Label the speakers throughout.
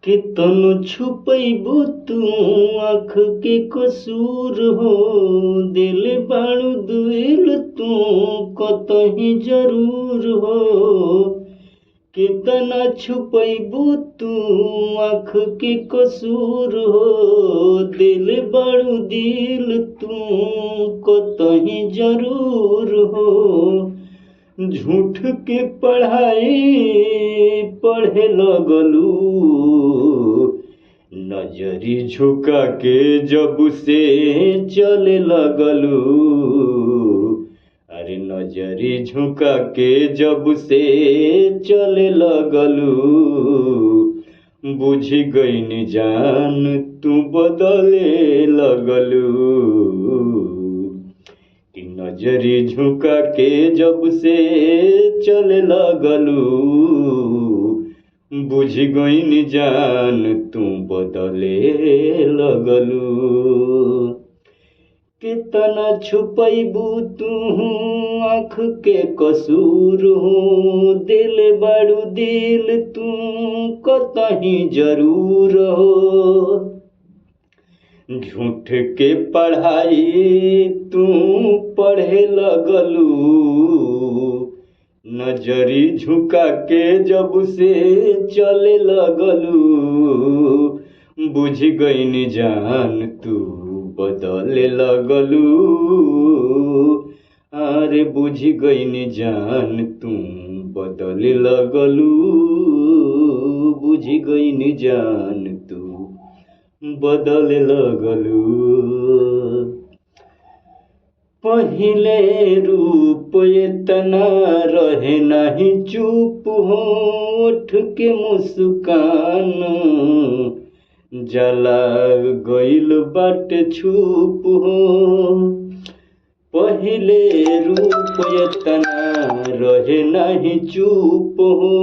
Speaker 1: कितनो छुपैबू तू आँख के कसूर हो, दिल बाड़ू दिल तू कतही जरूर हो। कितना छुपैबू तू आँख के कसूर हो, दिल बाड़ू दिल तू कतही जरूर हो। झूठ के पढ़ाई पढ़े लगलू, नजरी झुका के जब से चले लगलू। अरे नजरी झुका के जब से चले लगलू, बुझ गईन जान तू बदले लगलू। नजरी झुका के जब से चले लगलू, बुझ गईन जान तू बदले लगलू। कितना छुपैबू तू आँख के कसूर हो, दिल बाड़ू दिल तू कतही जरूर हो। झूठ के पढ़ाई तू पढ़े लगलू, नजरी झुका के जब से चले लगलू, बुझ गईन जान तू बदले लगलू। अरे बुझ गईन जान तू बदले लगलू, बुझ गईन जान तू बदले लगलू। पहिले रूप इतना रहे नहीं चुप हो, उठ के मुस्कान जला गइल बाटे छुप हो। पहिले रूप इतना रहे नहीं चुप हो,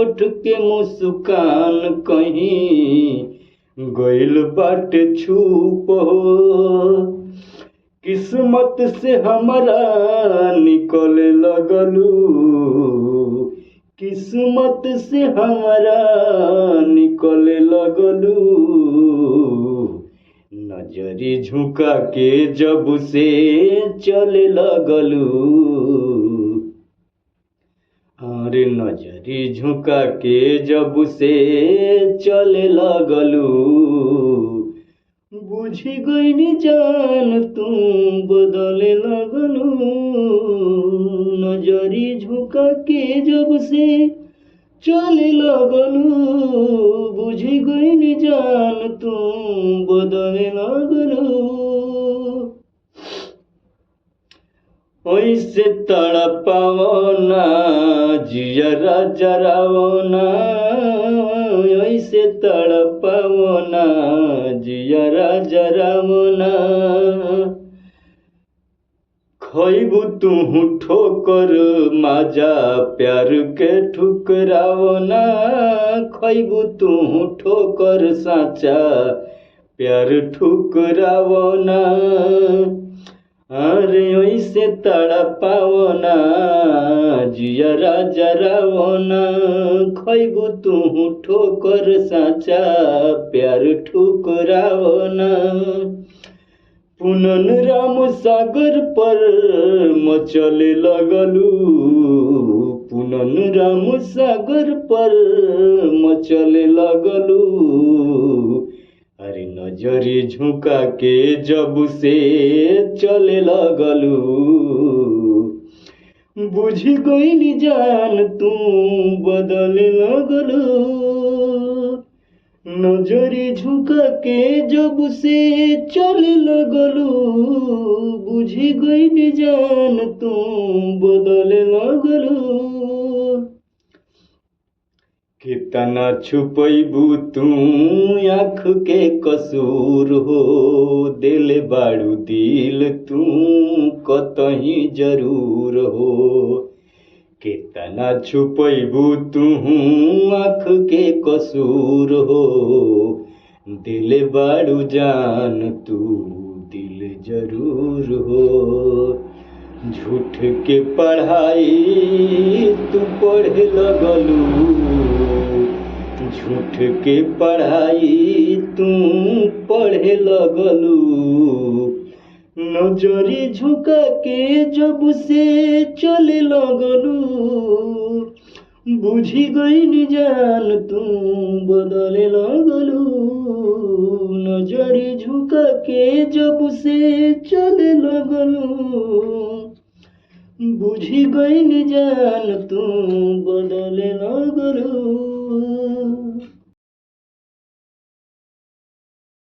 Speaker 1: उठ के मुस्कान कहीं गइल बाटे छुप हो। किस्मत से हमारा निकले लगलू, किस्मत से हमारा निकले लगलू। नजरी झुका के जब से चले लगलू, अरे नजरी झुका के जब से चले लगलू, बुझी गईन जान तू बदले लगलू। नजरी झुका के जब से चले लगलू, बुझी गईन जान तू बदले लगलू। ऐसे तड़पावना जियरा जरावना, ऐसे तड़पावना जियरा जरावना। खइबू तू ठोकर माजा प्यार के ठुकरावना, खइबू तू ठोकर साचा प्यार ठुकरावना। अरे ऐसे तड़पावना जियरा जरावना, खइबू तू ठोकर साचा प्यार ठुकरावना। पुनन राम सागर पर मचले लगलू, पुनन राम सागर पर मचले लगलू। अरे नजरी झुका के जब से चले लगलू, बुझी गईन जान तू बदले लगलू। नजरी झुका के जब से चले लगलू, बुझी गईन जान तू बदले लगलू। कितना छुपैबू तू आँख के कसूर हो, दिल बाड़ू दिल तू कतही जरूर हो। कितना छुपैबू तू आँख के कसूर हो, दिल बाड़ू जान तू दिल जरूर हो। झूठ के पढ़ाई तू पढ़े लगलू, झूठ के पढ़ाई तू पढ़े लगलू, नजरी झुका के जब से चले लगलू, बुझी गई जान तू बदले लगलू, नजरी झुका के जब से चले लगलू, बुझी गई जान तू बदले लगलू।